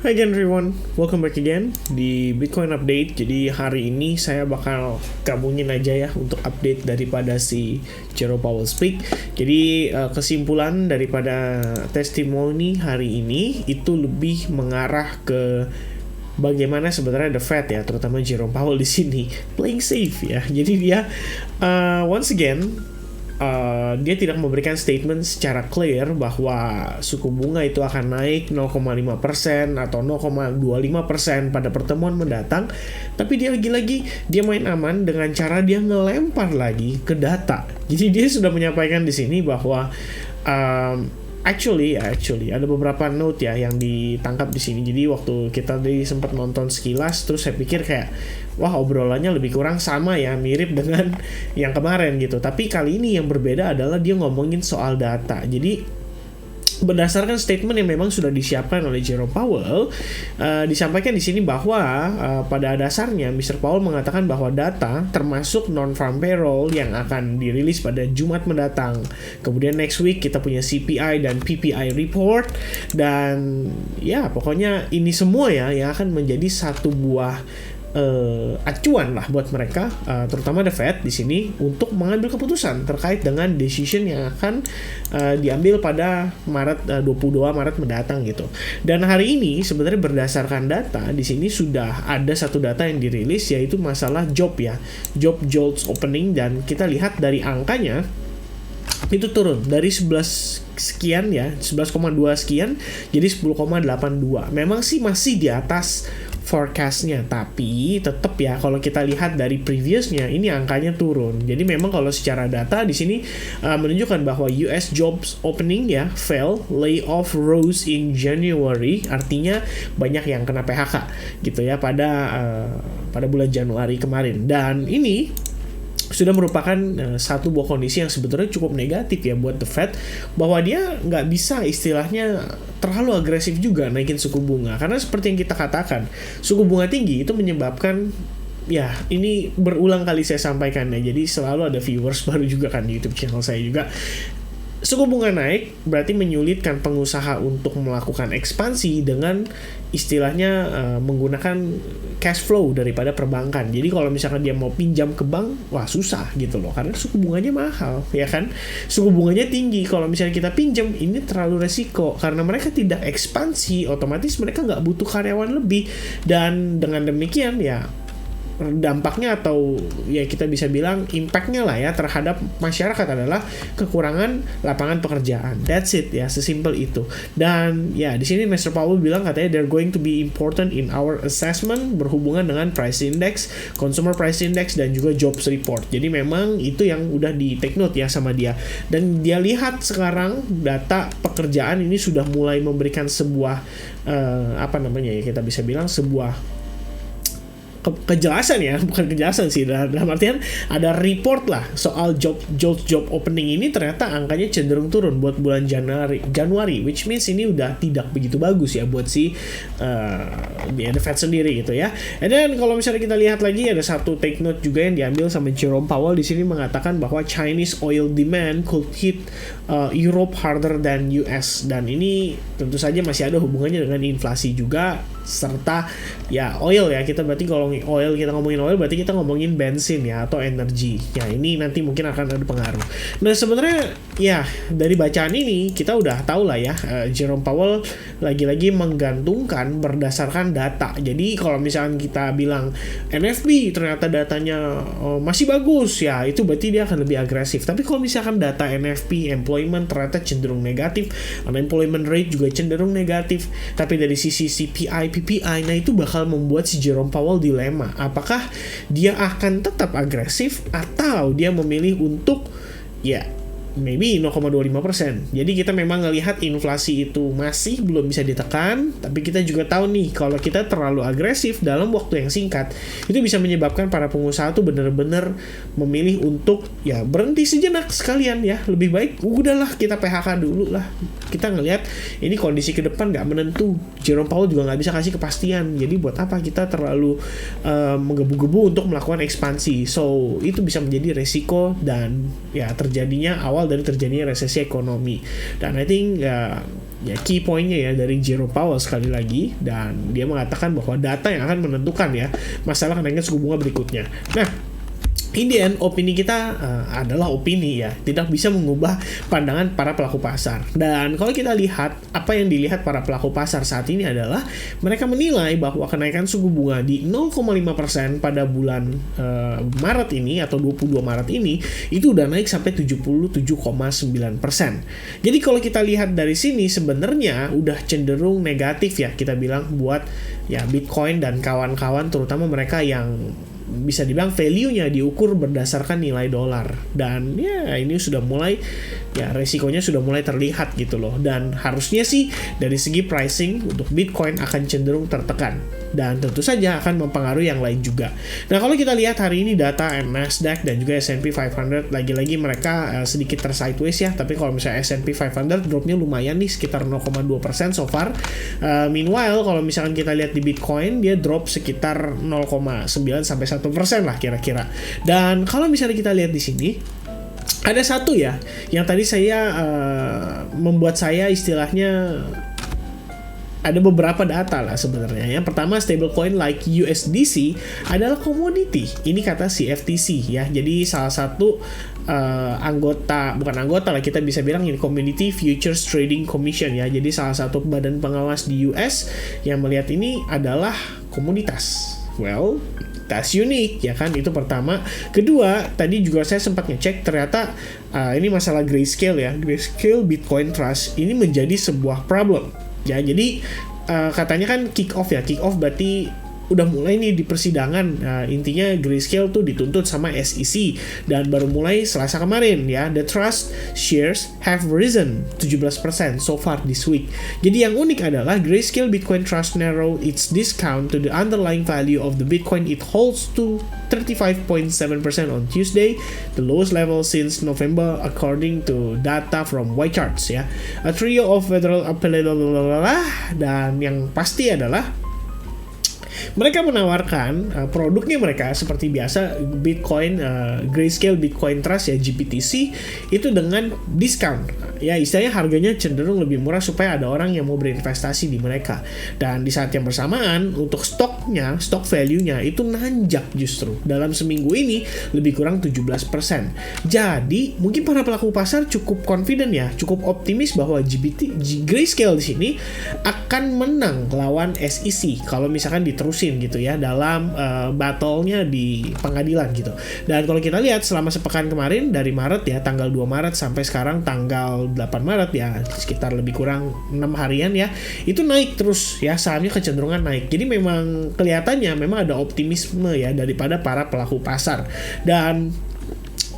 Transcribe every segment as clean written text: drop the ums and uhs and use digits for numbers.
Hi again everyone, welcome back again di Bitcoin Update. Jadi hari ini saya bakal gabungin aja ya untuk update daripada si Jerome Powell speak. Jadi kesimpulan daripada testimoni hari ini itu lebih mengarah ke bagaimana sebenarnya the Fed ya, terutama Jerome Powell di sini playing safe ya. Jadi dia once again dia tidak memberikan statement secara clear bahwa suku bunga itu akan naik 0,5% atau 0,25% pada pertemuan mendatang. Tapi dia lagi-lagi dia main aman dengan cara dia ngelempar lagi ke data. Jadi dia sudah menyampaikan di sini bahwa Actually, ada beberapa note ya yang ditangkap di sini. Jadi waktu kita tadi sempat nonton sekilas, terus saya pikir kayak, wah obrolannya lebih kurang sama ya, mirip dengan yang kemarin gitu. Tapi kali ini yang berbeda adalah dia ngomongin soal data. Jadi berdasarkan statement yang memang sudah disiapkan oleh Jerome Powell, disampaikan di sini bahwa pada dasarnya Mr. Powell mengatakan bahwa data termasuk non-farm payroll yang akan dirilis pada Jumat mendatang. Kemudian next week kita punya CPI dan PPI report, dan ya pokoknya ini semua ya yang akan menjadi satu buah acuan lah buat mereka, terutama the Fed di sini untuk mengambil keputusan terkait dengan decision yang akan diambil pada Maret 22 Maret mendatang gitu. Dan hari ini sebenarnya berdasarkan data di sini sudah ada satu data yang dirilis, yaitu masalah job ya, job jobs opening, dan kita lihat dari angkanya itu turun dari 11 sekian ya, 11,2 sekian jadi 10,82. Memang sih masih di atas forecastnya, tapi tetap ya kalau kita lihat dari previousnya ini angkanya turun. Jadi memang kalau secara data di sini menunjukkan bahwa US jobs opening ya fell, layoff rose in January, artinya banyak yang kena PHK gitu ya pada bulan Januari kemarin. Dan ini sudah merupakan satu buah kondisi yang sebetulnya cukup negatif ya buat the Fed, bahwa dia nggak bisa istilahnya terlalu agresif juga naikin suku bunga, karena seperti yang kita katakan, suku bunga tinggi itu menyebabkan, ya ini berulang kali saya sampaikan ya, jadi selalu ada viewers baru juga kan di YouTube channel saya juga. Suku bunga naik berarti menyulitkan pengusaha untuk melakukan ekspansi dengan istilahnya menggunakan cash flow daripada perbankan. Jadi kalau misalkan dia mau pinjam ke bank, wah susah gitu loh, karena suku bunganya mahal ya kan, suku bunganya tinggi. Kalau misalnya kita pinjam, ini terlalu resiko karena mereka tidak ekspansi, otomatis mereka nggak butuh karyawan lebih, dan dengan demikian ya dampaknya atau ya kita bisa bilang impactnya lah ya terhadap masyarakat adalah kekurangan lapangan pekerjaan. That's it ya, sesimpel itu. Dan ya di sini Mr. Powell bilang katanya they're going to be important in our assessment berhubungan dengan price index, consumer price index, dan juga jobs report. Jadi memang itu yang udah di take note ya sama dia. Dan dia lihat sekarang data pekerjaan ini sudah mulai memberikan sebuah kita bisa bilang sebuah kejelasan ya, bukan kejelasan sih, dalam artian ada report lah soal job opening ini, ternyata angkanya cenderung turun buat bulan Januari, which means ini udah tidak begitu bagus ya buat si the Fed sendiri gitu ya. And then kalau misalnya kita lihat lagi, ada satu take note juga yang diambil sama Jerome Powell di sini, mengatakan bahwa Chinese oil demand could hit Europe harder than US, dan ini tentu saja masih ada hubungannya dengan inflasi juga, serta ya oil ya. Kita berarti kalau kita ngomongin oil berarti kita ngomongin bensin ya, atau energi ya, ini nanti mungkin akan ada pengaruh. Nah sebenarnya ya dari bacaan ini kita udah tahu lah ya, Jerome Powell lagi-lagi menggantungkan berdasarkan data. Jadi kalau misalkan kita bilang NFP ternyata datanya masih bagus ya, itu berarti dia akan lebih agresif. Tapi kalau misalkan data NFP employment ternyata cenderung negatif, unemployment rate juga cenderung negatif, tapi dari sisi CPI PPI, nah itu bakal membuat si Jerome Powell dilema. Apakah dia akan tetap agresif atau dia memilih untuk ya maybe 0,25%. Jadi kita memang ngelihat inflasi itu masih belum bisa ditekan, tapi kita juga tahu nih kalau kita terlalu agresif dalam waktu yang singkat, itu bisa menyebabkan para pengusaha tuh bener-bener memilih untuk ya berhenti sejenak sekalian ya. Lebih baik udahlah kita PHK dulu lah. Kita ngelihat ini kondisi ke depan nggak menentu. Jerome Powell juga nggak bisa kasih kepastian. Jadi buat apa kita terlalu menggebu-gebu untuk melakukan ekspansi. So itu bisa menjadi resiko dan ya terjadinya awal dari terjadinya resesi ekonomi. Dan I think ya key pointnya ya dari Jerome Powell sekali lagi, dan dia mengatakan bahwa data yang akan menentukan ya masalah kenaikan suku bunga berikutnya. Nah, in the end, opini kita adalah opini ya, tidak bisa mengubah pandangan para pelaku pasar. Dan kalau kita lihat, apa yang dilihat para pelaku pasar saat ini adalah mereka menilai bahwa kenaikan suku bunga di 0,5% pada bulan Maret ini atau 22 Maret ini itu udah naik sampai 77,9%. Jadi kalau kita lihat dari sini sebenarnya udah cenderung negatif ya, kita bilang buat ya Bitcoin dan kawan-kawan, terutama mereka yang bisa dibilang value-nya diukur berdasarkan nilai dolar. Dan ya ini sudah mulai, ya resikonya sudah mulai terlihat gitu loh. Dan harusnya sih dari segi pricing untuk Bitcoin akan cenderung tertekan, dan tentu saja akan mempengaruhi yang lain juga. Nah, kalau kita lihat hari ini data Nasdaq dan juga S&P 500, lagi-lagi mereka sedikit tersideways ya. Tapi kalau misalnya S&P 500 dropnya lumayan nih, sekitar 0,2% so far. Meanwhile kalau misalkan kita lihat di Bitcoin, dia drop sekitar 0,9 sampai 1% lah kira-kira. Dan kalau misalnya kita lihat di sini, ada satu ya yang tadi saya membuat saya istilahnya ada beberapa data lah sebenarnya. Yang pertama, stablecoin like USDC adalah komoditi. Ini kata CFTC ya. Jadi salah satu bukan anggota lah, kita bisa bilang ini Commodity Futures Trading Commission ya. Jadi salah satu badan pengawas di US yang melihat ini adalah komoditas. Well, that's unique ya kan, itu pertama. Kedua, tadi juga saya sempat ngecek, ternyata ini masalah Grayscale ya. Grayscale Bitcoin Trust ini menjadi sebuah problem. Ya, jadi katanya kan kick off berarti udah mulai nih di persidangan. Intinya Grayscale tuh dituntut sama SEC dan baru mulai Selasa kemarin ya. The trust shares have risen 17% so far this week. Jadi yang unik adalah Grayscale Bitcoin Trust narrow its discount to the underlying value of the Bitcoin it holds to 35.7% on Tuesday, the lowest level since November according to data from YCharts ya. A trio of federal appellate, dan yang pasti adalah mereka menawarkan produknya mereka seperti biasa, Bitcoin Grayscale Bitcoin Trust ya, GBTC, itu dengan diskon ya, istilahnya harganya cenderung lebih murah supaya ada orang yang mau berinvestasi di mereka. Dan di saat yang bersamaan untuk stock value-nya itu nanjak justru dalam seminggu ini lebih kurang 17%. Jadi mungkin para pelaku pasar cukup confident ya, cukup optimis bahwa Grayscale di sini akan menang lawan SEC kalau misalkan diterusin gitu ya dalam battle-nya di pengadilan gitu. Dan kalau kita lihat selama sepekan kemarin dari Maret ya, tanggal 2 Maret sampai sekarang tanggal 8 Maret ya, sekitar lebih kurang 6 harian ya, itu naik terus ya, sahamnya kecenderungan naik. Jadi memang kelihatannya memang ada optimisme ya daripada para pelaku pasar. Dan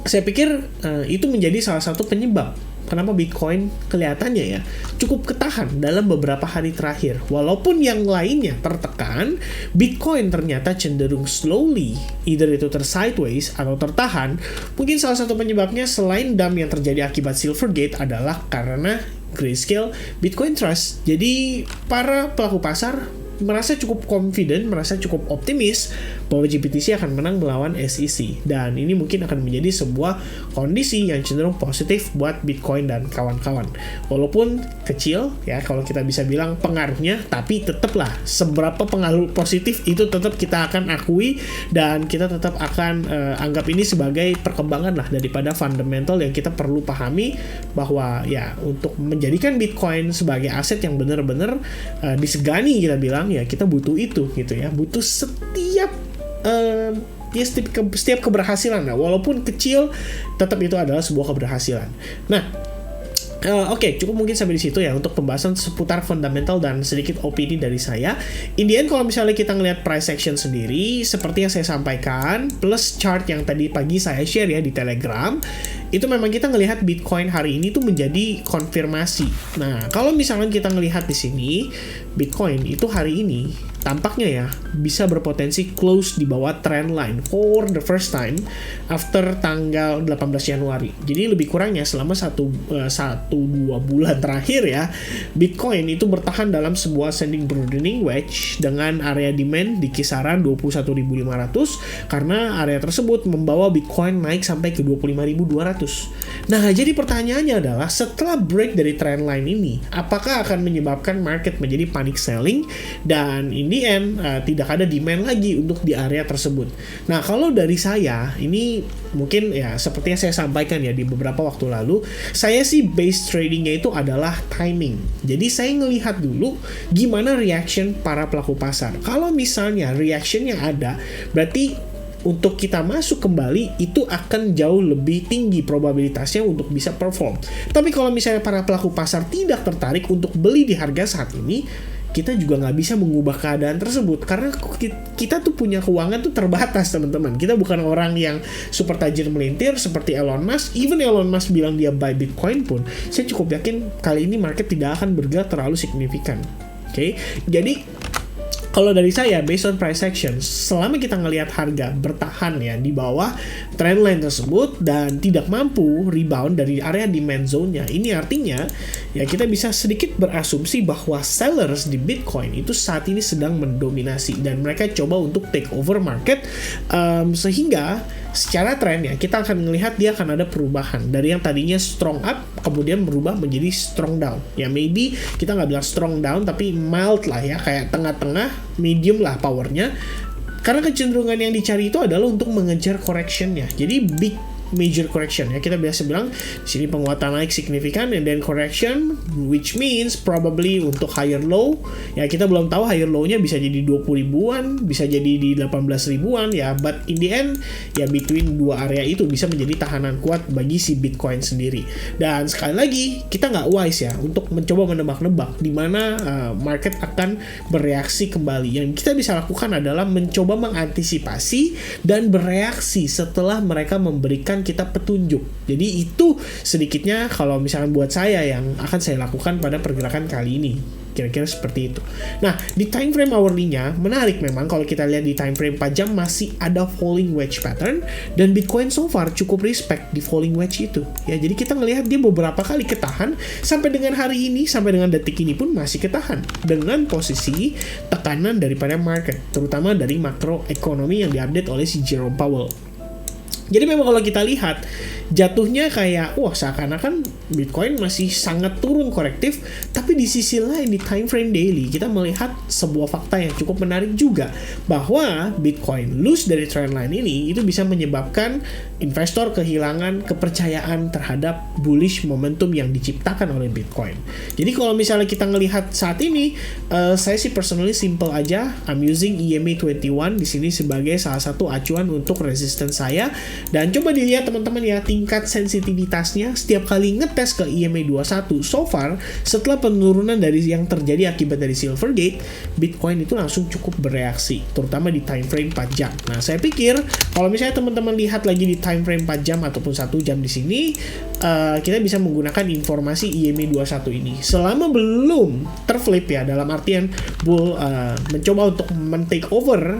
saya pikir itu menjadi salah satu penyebab kenapa Bitcoin kelihatannya ya cukup ketahan dalam beberapa hari terakhir. Walaupun yang lainnya tertekan, Bitcoin ternyata cenderung slowly, either itu tersideways atau tertahan. Mungkin salah satu penyebabnya selain dump yang terjadi akibat Silvergate adalah karena Grayscale Bitcoin Trust. Jadi para pelaku pasar merasa cukup confident, merasa cukup optimis bahwa GBTC akan menang melawan SEC. Dan ini mungkin akan menjadi sebuah kondisi yang cenderung positif buat Bitcoin dan kawan-kawan. Walaupun kecil ya kalau kita bisa bilang pengaruhnya, tapi tetaplah seberapa pengaruh positif itu tetap kita akan akui, dan kita tetap akan anggap ini sebagai perkembangan lah daripada fundamental yang kita perlu pahami, bahwa ya untuk menjadikan Bitcoin sebagai aset yang benar-benar disegani, kita bilang ya kita butuh itu gitu ya, butuh setiap keberhasilan. Nah, walaupun kecil tetap itu adalah sebuah keberhasilan. Nah, Oke, cukup mungkin sampai di situ ya untuk pembahasan seputar fundamental dan sedikit opini dari saya. In the end, kalau misalnya kita ngelihat price action sendiri, seperti yang saya sampaikan, plus chart yang tadi pagi saya share ya di Telegram, itu memang kita ngelihat Bitcoin hari ini tuh menjadi konfirmasi. Nah, kalau misalnya kita ngelihat di sini, Bitcoin itu hari ini tampaknya ya bisa berpotensi close di bawah trend line for the first time after tanggal 18 Januari. Jadi lebih kurangnya selama 1-2 bulan terakhir ya, Bitcoin itu bertahan dalam sebuah ascending broadening wedge dengan area demand di kisaran 21.500, karena area tersebut membawa Bitcoin naik sampai ke 25.200. Nah, jadi pertanyaannya adalah setelah break dari trendline ini, apakah akan menyebabkan market menjadi panic selling dan in the end tidak ada demand lagi untuk di area tersebut. Nah, kalau dari saya, ini mungkin ya seperti yang saya sampaikan ya di beberapa waktu lalu, saya sih base tradingnya itu adalah timing. Jadi saya ngelihat dulu gimana reaction para pelaku pasar. Kalau misalnya reaction yang ada, berarti untuk kita masuk kembali itu akan jauh lebih tinggi probabilitasnya untuk bisa perform. Tapi kalau misalnya para pelaku pasar tidak tertarik untuk beli di harga saat ini, kita juga nggak bisa mengubah keadaan tersebut karena kita tuh punya keuangan tuh terbatas, teman-teman. Kita bukan orang yang super tajir melintir seperti Elon Musk. Even Elon Musk bilang dia buy Bitcoin pun, saya cukup yakin kali ini market tidak akan bergerak terlalu signifikan. Oke, jadi kalau dari saya, based on price action, selama kita ngelihat harga bertahan ya di bawah trendline tersebut dan tidak mampu rebound dari area demand zone-nya, ini artinya ya kita bisa sedikit berasumsi bahwa sellers di Bitcoin itu saat ini sedang mendominasi dan mereka coba untuk take over market, sehingga secara tren ya kita akan melihat dia akan ada perubahan dari yang tadinya strong up kemudian berubah menjadi strong down. Ya maybe kita nggak bilang strong down tapi mild lah ya, kayak tengah-tengah, medium lah powernya. Karena kecenderungan yang dicari itu adalah untuk mengejar correctionnya. Jadi big major correction ya, kita biasa bilang di sini penguatan naik signifikan and then correction, which means probably untuk higher low ya, kita belum tahu higher low-nya bisa jadi 20 ribuan, bisa jadi di 18 ribuan ya, but in the end ya between dua area itu bisa menjadi tahanan kuat bagi si Bitcoin sendiri. Dan sekali lagi kita nggak wise ya untuk mencoba menebak-nebak di mana market akan bereaksi kembali. Yang kita bisa lakukan adalah mencoba mengantisipasi dan bereaksi setelah mereka memberikan kita petunjuk. Jadi itu sedikitnya kalau misalkan buat saya yang akan saya lakukan pada pergerakan kali ini. Kira-kira seperti itu. Nah, di time frame hourly-nya menarik memang kalau kita lihat di time frame 4 jam masih ada falling wedge pattern dan Bitcoin so far cukup respect di falling wedge itu. Ya, jadi kita ngelihat dia beberapa kali ketahan sampai dengan hari ini, sampai dengan detik ini pun masih ketahan dengan posisi tekanan daripada market, terutama dari makroekonomi yang diupdate oleh si Jerome Powell. Jadi memang kalau kita lihat jatuhnya kayak wah seakan-akan Bitcoin masih sangat turun korektif, tapi di sisi lain di time frame daily kita melihat sebuah fakta yang cukup menarik juga, bahwa Bitcoin loose dari trendline ini itu bisa menyebabkan investor kehilangan kepercayaan terhadap bullish momentum yang diciptakan oleh Bitcoin. Jadi kalau misalnya kita ngelihat saat ini, saya sih personally simple aja, I'm using EMA 21 di sini sebagai salah satu acuan untuk resistance saya. Dan coba dilihat teman-teman ya tingkat sensitivitasnya setiap kali ngetes ke EMA 21. So far setelah penurunan dari yang terjadi akibat dari Silvergate, Bitcoin itu langsung cukup bereaksi, terutama di time frame 4 jam. Nah, saya pikir kalau misalnya teman-teman lihat lagi di time frame 4 jam ataupun 1 jam di sini, kita bisa menggunakan informasi EMA 21 ini. Selama belum terflip ya, dalam artian bull mencoba untuk men-take over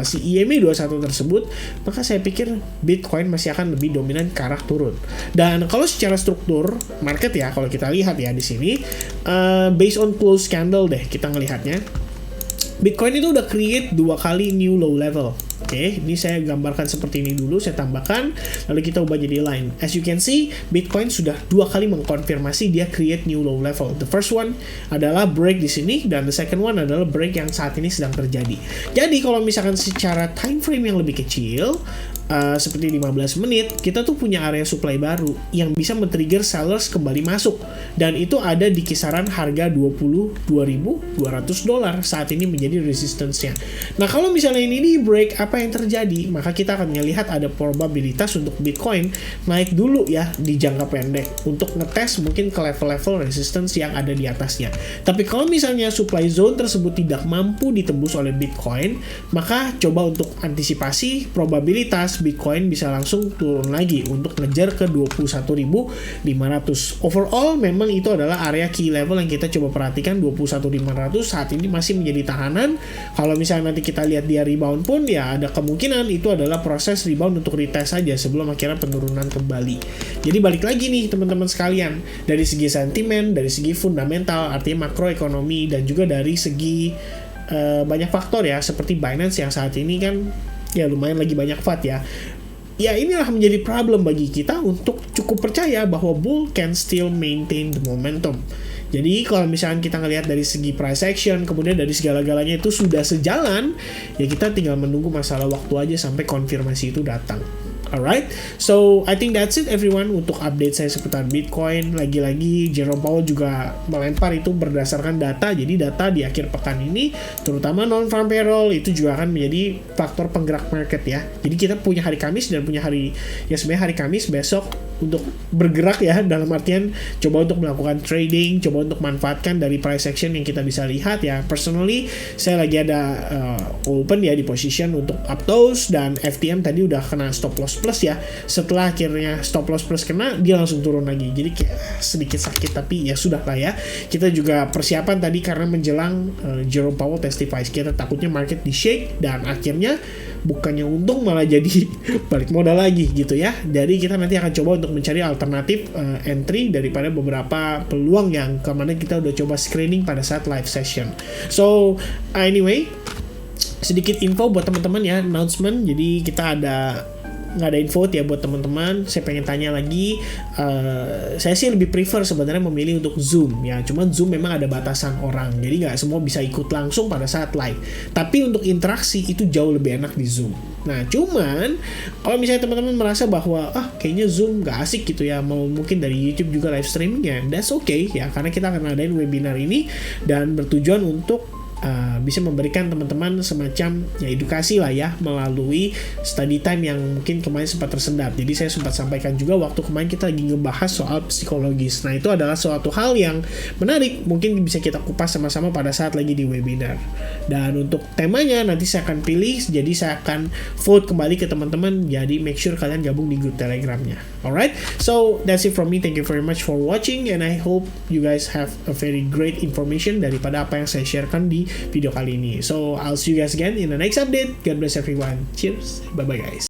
si EMA 21 tersebut, maka saya pikir Bitcoin masih akan lebih dominan ke arah turun. Dan kalau secara struktur market ya, kalau kita lihat ya di sini, based on close candle deh kita ngelihatnya, Bitcoin itu udah create 2 kali new low level. Oke, ini saya gambarkan seperti ini dulu, saya tambahkan, lalu kita ubah jadi line. As you can see, Bitcoin sudah 2 kali mengkonfirmasi dia create new low level. The first one adalah break di sini, dan the second one adalah break yang saat ini sedang terjadi. Jadi kalau misalkan secara time frame yang lebih kecil, seperti 15 menit, kita tuh punya area supply baru yang bisa men-trigger sellers kembali masuk, dan itu ada di kisaran harga $22.200 saat ini menjadi resistance-nya. Nah, kalau misalnya ini di break, apa yang terjadi? Maka kita akan melihat ada probabilitas untuk Bitcoin naik dulu ya di jangka pendek untuk ngetes mungkin ke level-level resistance yang ada di atasnya. Tapi kalau misalnya supply zone tersebut tidak mampu ditembus oleh Bitcoin, maka coba untuk antisipasi probabilitas Bitcoin bisa langsung turun lagi untuk ngejar ke 21.500. Overall memang itu adalah area key level yang kita coba perhatikan. 21.500 saat ini masih menjadi tahanan. Kalau misalnya nanti kita lihat dia rebound pun ya ada kemungkinan itu adalah proses rebound untuk retest saja sebelum akhirnya penurunan kembali. Jadi balik lagi nih teman-teman sekalian, dari segi sentimen, dari segi fundamental artinya makroekonomi, dan juga dari segi banyak faktor ya, seperti Binance yang saat ini kan ya lumayan lagi banyak FAD ya. ya inilah menjadi problem bagi kita untuk cukup percaya bahwa bull can still maintain the momentum. Jadi kalau misalkan kita ngelihat dari segi price action, kemudian dari segala-galanya itu sudah sejalan, ya kita tinggal menunggu masalah waktu aja sampai konfirmasi itu datang. Alright, so I think that's it everyone untuk update saya seputar Bitcoin. Lagi-lagi Jerome Powell juga melempar itu berdasarkan data. Jadi data di akhir pekan ini, terutama non-farm payroll, itu juga akan menjadi faktor penggerak market ya. Jadi kita punya hari Kamis dan punya hari, ya sebenarnya hari Kamis besok untuk bergerak ya, dalam artian coba untuk melakukan trading, coba untuk manfaatkan dari price action yang kita bisa lihat ya. Personally saya lagi ada open ya di position untuk Aptos, dan FTM tadi udah kena stop loss plus ya. Setelah akhirnya stop loss plus kena, dia langsung turun lagi. Jadi kayak sedikit sakit, tapi ya sudah lah ya. Kita juga persiapan tadi karena menjelang Jerome Powell testifies, kita takutnya market di shake dan akhirnya bukannya untung malah jadi balik modal lagi gitu ya. Jadi kita nanti akan coba untuk mencari alternatif entry daripada beberapa peluang yang kemarin kita udah coba screening pada saat live session. So anyway, sedikit info buat teman-teman ya, announcement. Jadi kita nggak ada info ya buat teman-teman. Saya pengen tanya lagi, saya sih lebih prefer sebenarnya memilih untuk Zoom ya. Cuman Zoom memang ada batasan orang, jadi nggak semua bisa ikut langsung pada saat live. Tapi untuk interaksi itu jauh lebih enak di Zoom. Nah cuman kalau misalnya teman-teman merasa bahwa kayaknya Zoom nggak asik gitu ya, mau mungkin dari YouTube juga live streaming ya, that's okay ya, karena kita akan adain webinar ini dan bertujuan untuk bisa memberikan teman-teman semacam ya edukasi lah ya melalui study time yang mungkin kemarin sempat tersendat. Jadi saya sempat sampaikan juga waktu kemarin kita lagi ngebahas soal psikologis. Nah itu adalah suatu hal yang menarik, mungkin bisa kita kupas sama-sama pada saat lagi di webinar. Dan untuk temanya nanti saya akan pilih, jadi saya akan vote kembali ke teman-teman, jadi make sure kalian gabung di grup Telegramnya. Alright, so that's it from me. Thank you very much for watching and I hope you guys have a very great information daripada apa yang saya sharekan di video kali ini. So I'll see you guys again in the next update. God bless everyone. Cheers. Bye bye guys.